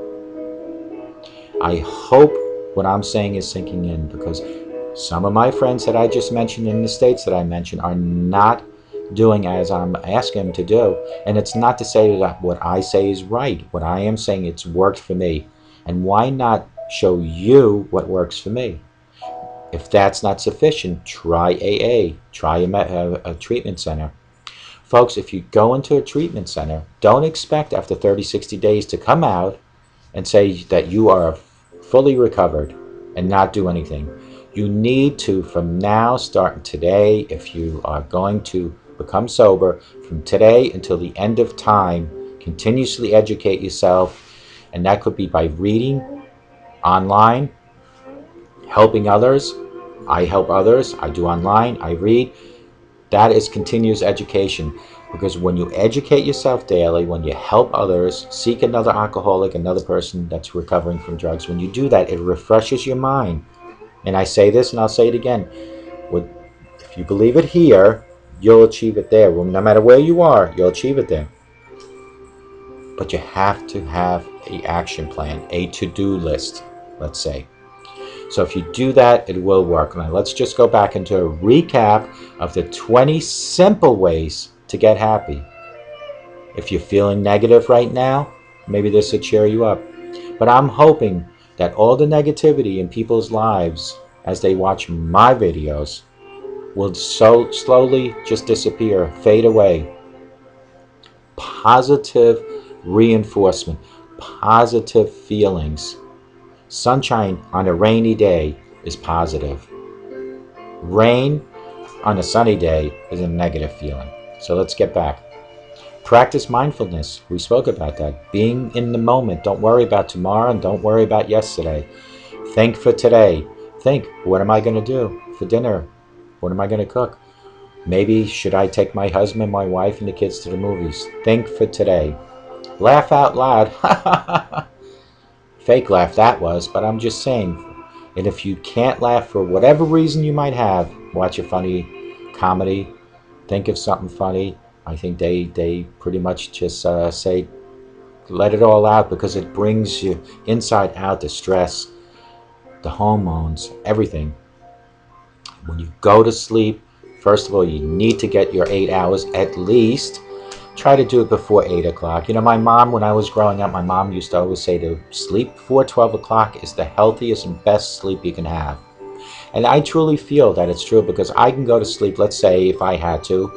I hope what I'm saying is sinking in, because some of my friends that I just mentioned in the states that I mentioned are not doing as I'm asking them to do. And it's not to say that what I say is right. What I am saying, it's worked for me. And why not show you what works for me? If that's not sufficient, try AA, try a treatment center. Folks, if you go into a treatment center, don't expect after 30, 60 days to come out and say that you are fully recovered and not do anything. You need to, from now, starting today, if you are going to become sober, from today until the end of time, continuously educate yourself. And that could be by reading online, helping others. I help others, I do online, I read. That is continuous education, because when you educate yourself daily, when you help others, seek another alcoholic, another person that's recovering from drugs, when you do that, it refreshes your mind. And I say this and I'll say it again. If you believe it here, you'll achieve it there. Well, no matter where you are, you'll achieve it there. But you have to have an action plan, a to-do list, let's say. So if you do that, it will work. Now let's just go back into a recap of the 20 simple ways to get happy. If you're feeling negative right now, maybe this will cheer you up. But I'm hoping that all the negativity in people's lives as they watch my videos will so slowly just disappear, fade away. Positive reinforcement, positive feelings. Sunshine on a rainy day is positive. Rain on a sunny day is a negative feeling. So let's get back. Practice mindfulness. We spoke about that. Being in the moment. Don't worry about tomorrow and don't worry about yesterday. Think for today. Think, what am I going to do for dinner? What am I going to cook? Maybe should I take my husband, my wife, and the kids to the movies? Think for today. Laugh out loud. Fake laugh that was, but I'm just saying. And if you can't laugh for whatever reason you might have, watch a funny comedy, think of something funny. I think they pretty much just say, let it all out, because it brings you inside out, the stress. the hormones, everything. When you go to sleep, first of all, you need to get your 8 hours at least. Try to do it before 8 o'clock. You know, my mom, when I was growing up, my mom used to always say to sleep before 12 o'clock is the healthiest and best sleep you can have. And I truly feel that it's true, because I can go to sleep, let's say if I had to,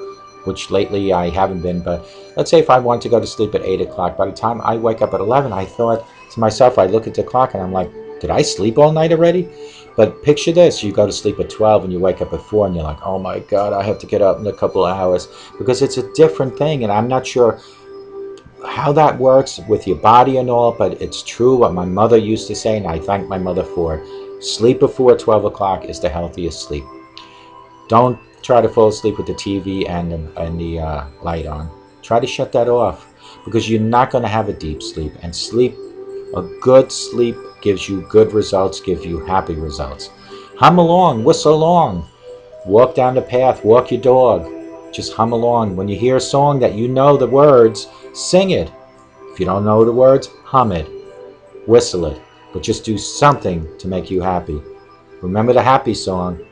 which lately I haven't been, but let's say if I wanted to go to sleep at 8 o'clock, by the time I wake up at 11, I thought to myself, I look at the clock and I'm like, did I sleep all night already? But picture this, you go to sleep at 12 and you wake up at 4 and you're like, oh my God, I have to get up in a couple of hours, because it's a different thing. And I'm not sure how that works with your body and all, but it's true what my mother used to say, and I thank my mother for it. Sleep before 12 o'clock is the healthiest sleep. Don't try to fall asleep with the TV and the light on. Try to shut that off, because you're not going to have a deep sleep. And a good sleep gives you good results, gives you happy results. Hum along, whistle along, walk down the path, walk your dog. Just hum along. When you hear a song that you know the words, sing it. If you don't know the words, hum it, whistle it, but just do something to make you happy. Remember the happy song.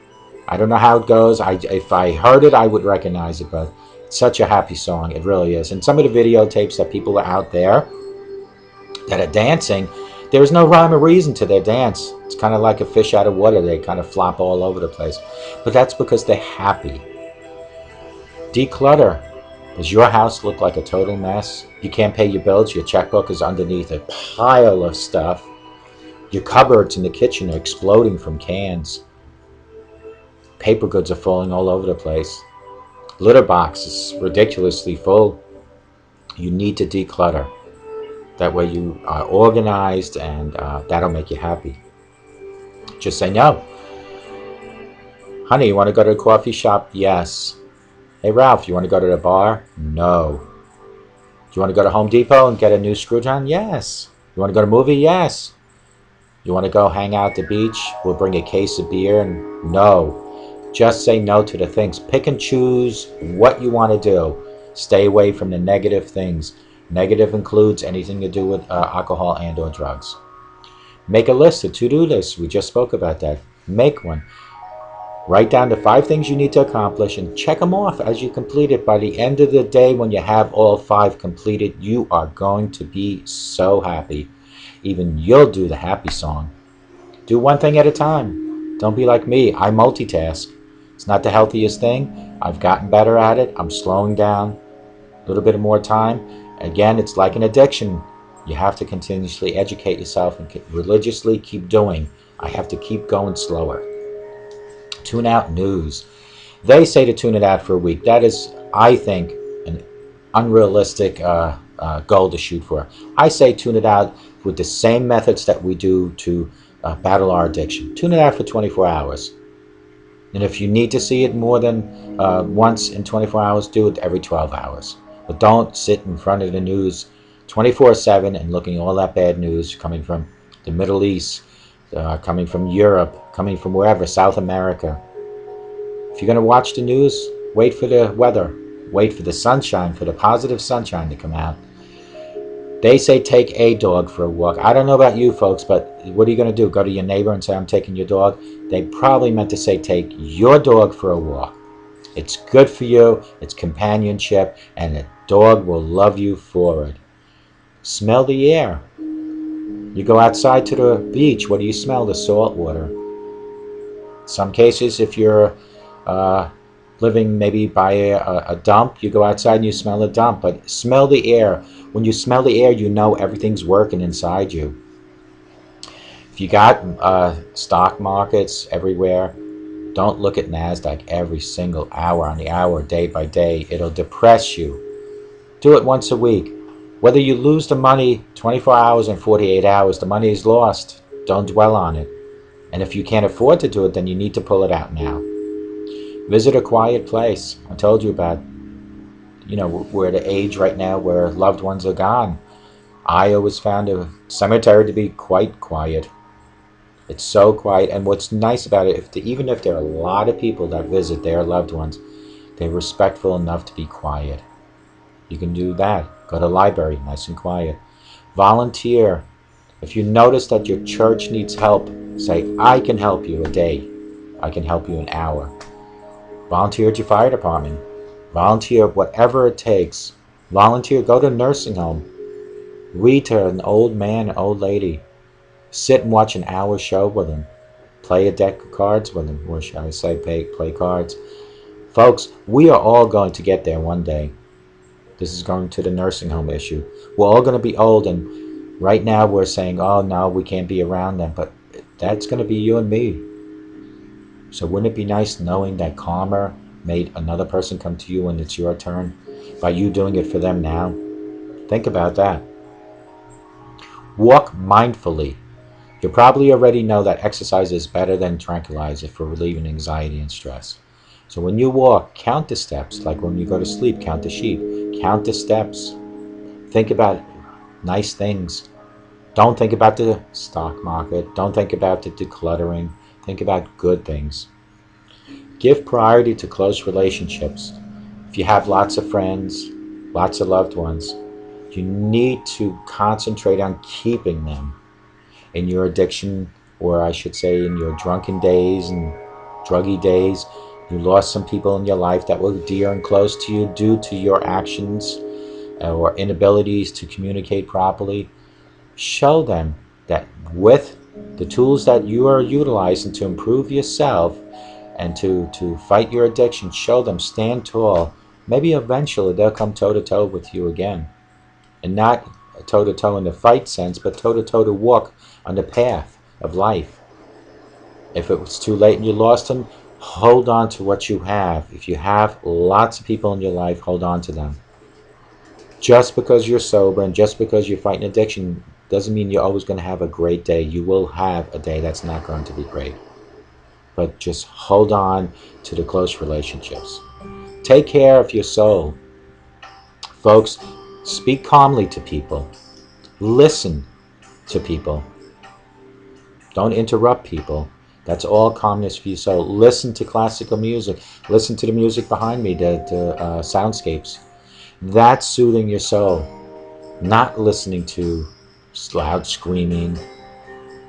I don't know how it goes. If I heard it, I would recognize it, but it's such a happy song. It really is. And some of the videotapes that people are out there that are dancing, there's no rhyme or reason to their dance. It's kind of like a fish out of water. They kind of flop all over the place. But that's because they're happy. Declutter. Does your house look like a total mess? You can't pay your bills. Your checkbook is underneath a pile of stuff. Your cupboards in the kitchen are exploding from cans. Paper goods are falling all over the place. Litter box is ridiculously full. You need to declutter. That way you are organized, and that'll make you happy. Just say no. Honey, you want to go to a coffee shop? Yes. Hey, Ralph, you want to go to the bar? No. Do you want to go to Home Depot and get a new screwdriver? Yes. You want to go to a movie? Yes. You want to go hang out at the beach? We'll bring a case of beer. And no. Just say no to the things. Pick and choose what you want to do. Stay away from the negative things. Negative includes anything to do with alcohol and or drugs. Make a list, a to-do list. We just spoke about that. Make one. Write down the 5 things you need to accomplish and check them off as you complete it. By the end of the day, when you have all 5 completed, you are going to be so happy. Even you'll do the happy song. Do one thing at a time. Don't be like me. I multitask. It's not the healthiest thing. I've gotten better at it. I'm slowing down a little bit more time. Again, it's like an addiction. You have to continuously educate yourself and religiously keep doing. I have to keep going slower. Tune out news. They say to tune it out for a week. That is, I think, an unrealistic goal to shoot for. I say tune it out with the same methods that we do to battle our addiction. Tune it out for 24 hours. And if you need to see it more than once in 24 hours, do it every 12 hours. But don't sit in front of the news 24/7 and looking at all that bad news coming from the Middle East, coming from Europe, coming from wherever, South America. If you're going to watch the news, wait for the weather. Wait for the sunshine, for the positive sunshine to come out. They say take a dog for a walk. I don't know about you folks, but what are you going to do? Go to your neighbor and say, I'm taking your dog? They probably meant to say take your dog for a walk. It's good for you, it's companionship, and the dog will love you for it. Smell the air. You go outside to the beach, what do you smell? The salt water. In some cases, if you're living maybe by a dump, you go outside and you smell the dump, but smell the air. When you smell the air, you know everything's working inside you. If you got stock markets everywhere, don't look at NASDAQ every single hour on the hour, day by day. It'll depress you. Do it once a week. Whether you lose the money 24 hours and 48 hours, the money is lost. Don't dwell on it. And if you can't afford to do it, then you need to pull it out now. Visit a quiet place. I told you about, we're at an age right now where loved ones are gone. I always found a cemetery to be quite quiet. It's so quiet. And what's nice about it, even if there are a lot of people that visit their loved ones, they're respectful enough to be quiet. You can do that. Go to the library, nice and quiet. Volunteer. If you notice that your church needs help Say, I can help you a day. I can help you an hour. Volunteer at your fire department. Volunteer whatever it takes. Volunteer, go to a nursing home. Read to an old man, an old lady. Sit and watch an hour show with them. Play a deck of cards with them. Or should I say play cards. Folks, we are all going to get there one day. This is going to the nursing home issue. We're all going to be old, and right now we're saying, oh no, we can't be around them. But that's going to be you and me. So wouldn't it be nice knowing that karma made another person come to you when it's your turn by you doing it for them now? Think about that. Walk mindfully. You probably already know that exercise is better than tranquilizer for relieving anxiety and stress. So when you walk, count the steps. Like when you go to sleep, count the sheep. Count the steps. Think about nice things. Don't think about the stock market. Don't think about the decluttering. Think about good things. Give priority to close relationships. If you have lots of friends, lots of loved ones, you need to concentrate on keeping them. In your addiction, or I should say in your drunken days and druggy days, you lost some people in your life that were dear and close to you due to your actions or inabilities to communicate properly. Show them that with the tools that you are utilizing to improve yourself and to fight your addiction, show them, stand tall. Maybe eventually they'll come toe-to-toe with you again. And not toe-to-toe in the fight sense, but toe-to-toe to walk on the path of life. If it was too late and you lost them, hold on to what you have. If you have lots of people in your life, hold on to them. Just because you're sober and just because you're fighting addiction doesn't mean you're always going to have a great day. You will have a day that's not going to be great. But just hold on to the close relationships. Take care of your soul. Folks, speak calmly to people. Listen to people. Don't interrupt people. That's all calmness for your soul. Listen to classical music. Listen to the music behind me, the soundscapes. That's soothing your soul. Not listening to loud screaming,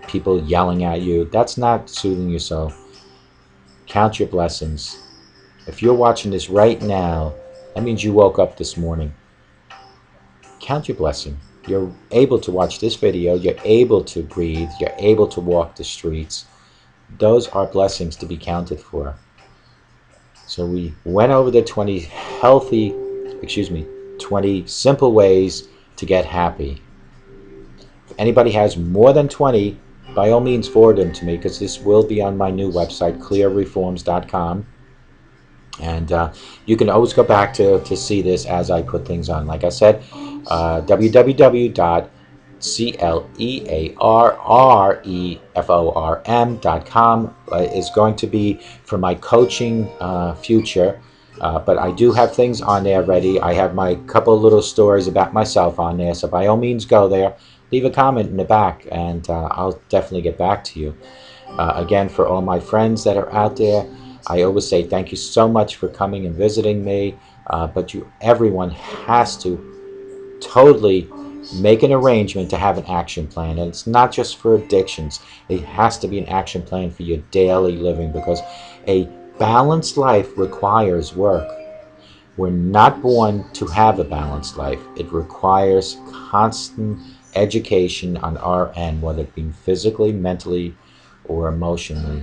people yelling at you. That's not soothing your soul. Count your blessings. If you're watching this right now, that means you woke up this morning. Count your blessing. You're able to watch this video. You're able to breathe. You're able to walk the streets. Those are blessings to be counted for. So we went over the 20 20 simple ways to get happy. If anybody has more than 20, by all means forward them to me, because this will be on my new website, clearreforms.com. And you can always go back to see this as I put things on. Like I said, www.clearreform.com is going to be for my coaching future. But I do have things on there ready. I have my couple little stories about myself on there. So by all means, go there. Leave a comment in the back, and I'll definitely get back to you. Again, for all my friends that are out there, I always say thank you so much for coming and visiting me. But everyone has to totally make an arrangement to have an action plan. And it's not just for addictions. It has to be an action plan for your daily living, because a balanced life requires work. We're not born to have a balanced life. It requires constant education on our end, whether it be physically, mentally, or emotionally.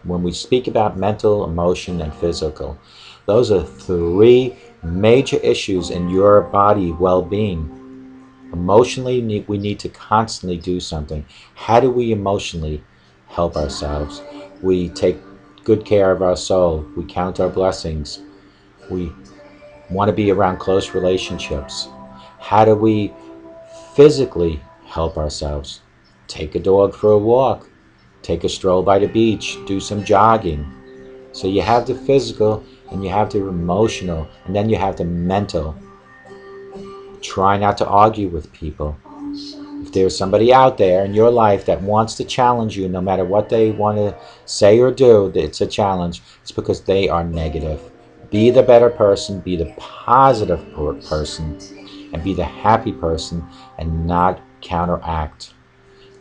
When we speak about mental, emotion, and physical, those are three major issues in your body well-being. Emotionally, we need to constantly do something. How do we emotionally help ourselves? We take good care of our soul. We count our blessings. We want to be around close relationships. How do we physically help ourselves? Take a dog for a walk. Take a stroll by the beach. Do some jogging. So you have the physical and you have the emotional, and then you have the mental. Try not to argue with people. If there's somebody out there in your life that wants to challenge you, no matter what they want to say or do, it's a challenge. It's because they are negative. Be the better person, be the positive person, and be the happy person, and not counteract.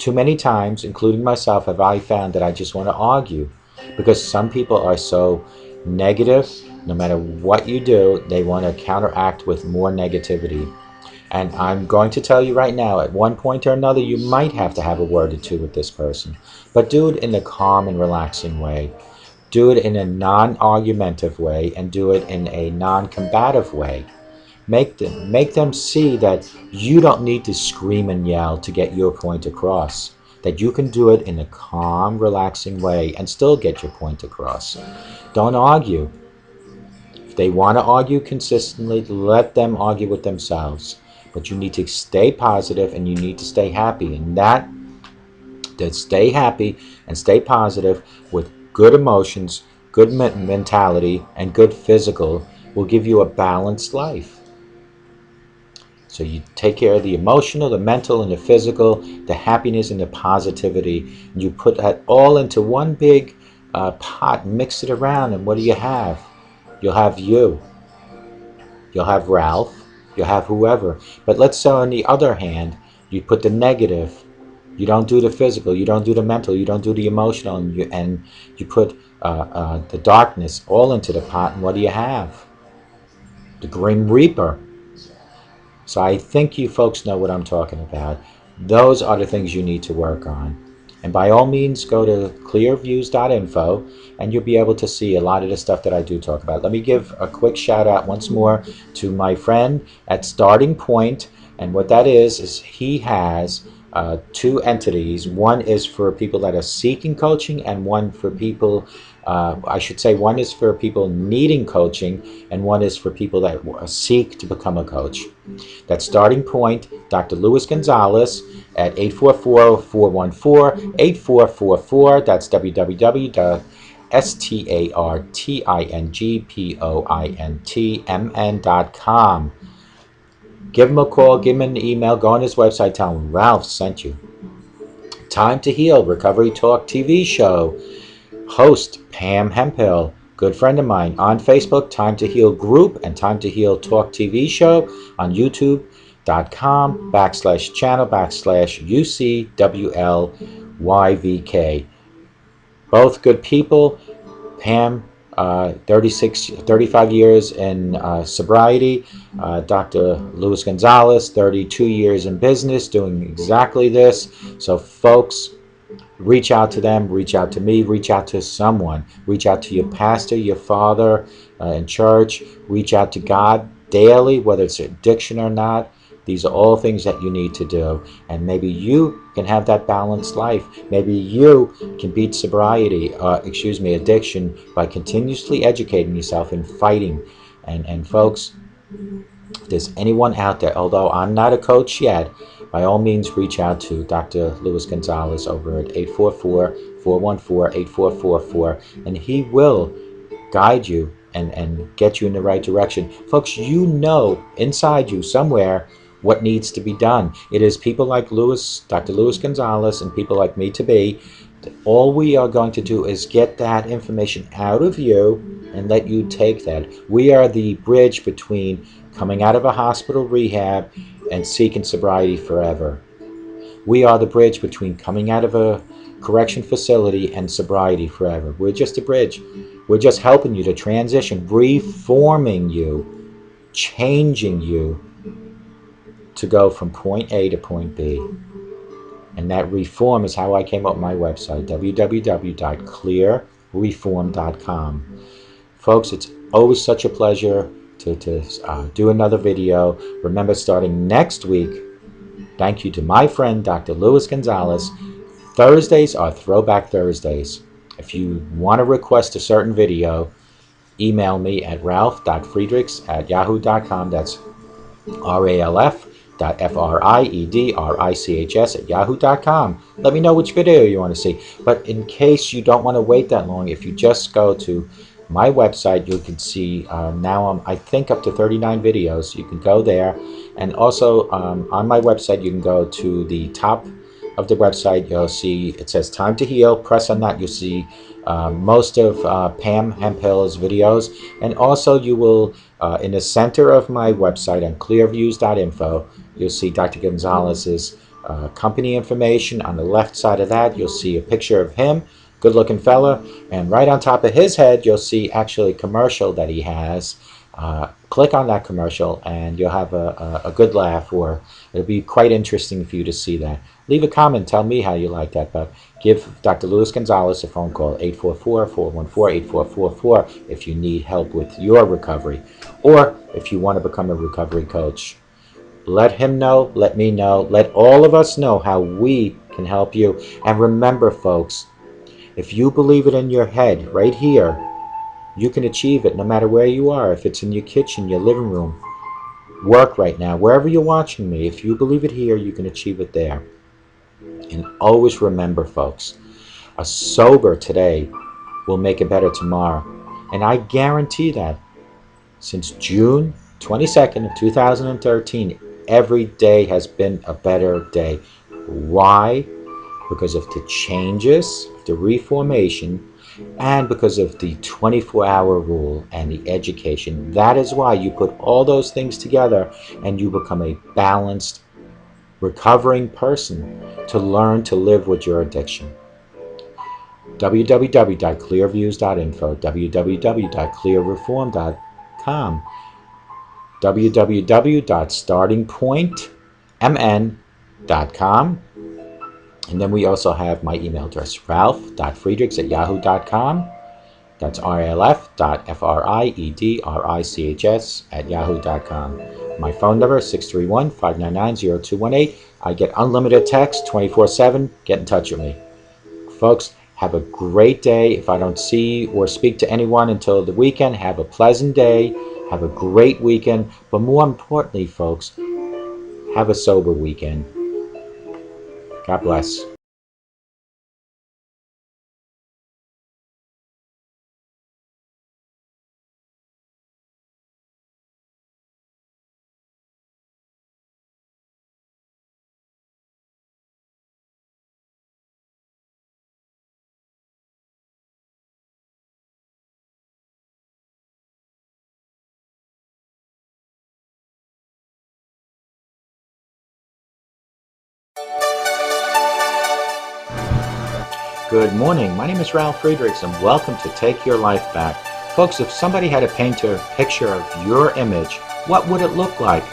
Too many times, including myself, have I found that I just want to argue because some people are so negative. No matter what you do, they want to counteract with more negativity. And I'm going to tell you right now, at one point or another, you might have to have a word or two with this person. But do it in a calm and relaxing way. Do it in a non-argumentative way, and do it in a non-combative way. Make them see that you don't need to scream and yell to get your point across. That you can do it in a calm, relaxing way and still get your point across. Don't argue. If they want to argue consistently, let them argue with themselves. But you need to stay positive and you need to stay happy. And that stay happy and stay positive with good emotions, good mentality, and good physical will give you a balanced life. So you take care of the emotional, the mental, and the physical, the happiness and the positivity. And you put that all into one big pot, mix it around, and what do you have? You'll have you. You'll have Ralph. You'll have whoever. But let's say on the other hand, you put the negative. You don't do the physical. You don't do the mental. You don't do the emotional. And you put the darkness all into the pot. And what do you have? The Grim Reaper. So I think you folks know what I'm talking about. Those are the things you need to work on. And by all means, go to clearviews.info and you'll be able to see a lot of the stuff that I do talk about. Let me give a quick shout out once more to my friend at Starting Point. And what that is he has two entities. One is for people that are seeking coaching, and one for people, I should say, one is for people needing coaching, and one is for people that seek to become a coach. That's Starting Point, Dr. Luis Gonzalez at 844-414-8444. That's www.startingpointmn.com. Give him a call, give him an email, go on his website, tell him Ralph sent you. Time to Heal Recovery Talk TV show. Host Pam Hemphill, good friend of mine. On Facebook, Time to Heal Group and Time to Heal Talk TV show. On YouTube.com/channel/UCWLYVK. Both good people. Pam, 35 years in sobriety. Dr. Luis Gonzalez, 32 years in business, doing exactly this. So folks, reach out to them, reach out to me, reach out to someone. Reach out to your pastor, your father in church. Reach out to God daily, whether it's addiction or not. These are all things that you need to do. And maybe you can have that balanced life. Maybe you can beat addiction by continuously educating yourself and fighting. And folks, if there's anyone out there, although I'm not a coach yet, by all means reach out to Dr. Luis Gonzalez over at 844-414-8444, and he will guide you and get you in the right direction. Folks, you know inside you somewhere what needs to be done. It is people like Dr. Luis Gonzalez, and people like me to be. All we are going to do is get that information out of you and let you take that. We are the bridge between coming out of a hospital rehab and seeking sobriety forever. We are the bridge between coming out of a correction facility and sobriety forever. We're just a bridge. We're just helping you to transition, reforming you, changing you to go from point A to point B. And that reform is how I came up with my website, www.clearreform.com. Folks, it's always such a pleasure to do another video. Remember, starting next week, thank you to my friend, Dr. Luis Gonzalez, Thursdays are Throwback Thursdays. If you want to request a certain video, email me at ralf.friedrichs@yahoo.com. That's ralf.friedrichs@yahoo.com. Let me know which video you want to see. But in case you don't want to wait that long, if you just go to my website, you can see now I'm, I think, up to 39 videos. You can go there. And also on my website, you can go to the top of the website. You'll see it says Time to Heal. Press on that. You'll see most of Pam Hemphill's videos. And also you will, in the center of my website on clearviews.info, you'll see Dr. Gonzalez's company information. On the left side of that, you'll see a picture of him, good looking fella, and right on top of his head, you'll see actually a commercial that he has. Click on that commercial and you'll have a good laugh, or it'll be quite interesting for you to see that. Leave a comment, tell me how you like that, but give Dr. Luis Gonzalez a phone call, 844-414-8444, if you need help with your recovery, or if you want to become a recovery coach. Let him know, let me know, let all of us know how we can help you. And remember, folks, if you believe it in your head right here, you can achieve it no matter where you are. If it's in your kitchen, your living room, work right now, wherever you're watching me, if you believe it here, you can achieve it there. And always remember, folks, a sober today will make a better tomorrow. And I guarantee that since June 22nd of 2013, every day has been a better day. Why? Because of the changes, the reformation, and because of the 24-hour rule and the education. That is why you put all those things together and you become a balanced, recovering person to learn to live with your addiction. www.clearviews.info, www.clearreform.com, www.startingpointmn.com. And then we also have my email address, ralf.friedrichs@yahoo.com. That's ralf.friedrichs@yahoo.com. My phone number is 631-599-0218. I get unlimited text 24/7. Get in touch with me. Folks, have a great day. If I don't see or speak to anyone until the weekend, have a pleasant day. Have a great weekend. But more importantly, folks, have a sober weekend. God bless. Good morning. My name is Ralf Friedrichs, and welcome to Take Your Life Back. Folks, if somebody had to paint a picture of your image, what would it look like?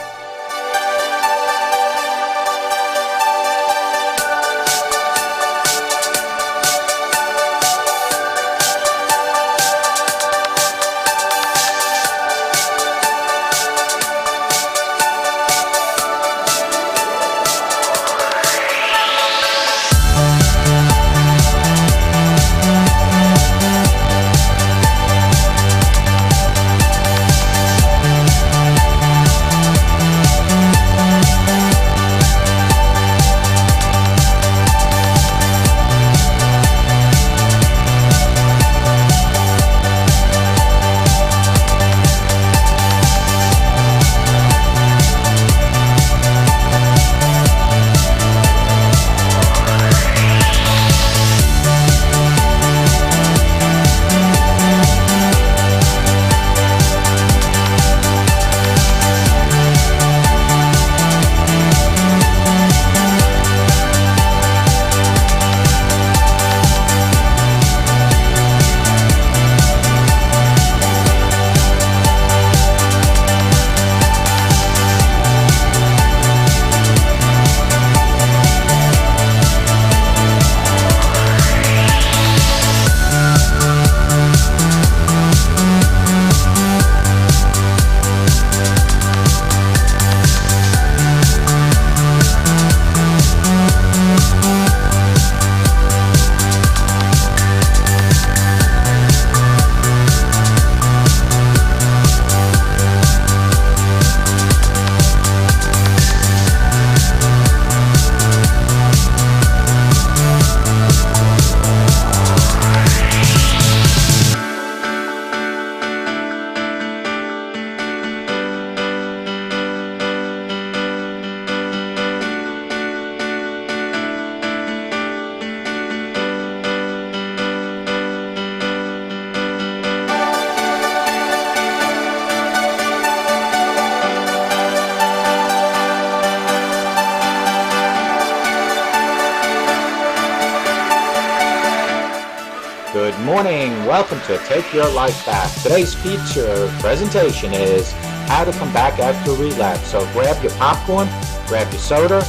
morning. Welcome to Take Your Life Back. Today's feature presentation is how to come back after relapse. So grab your popcorn, grab your soda,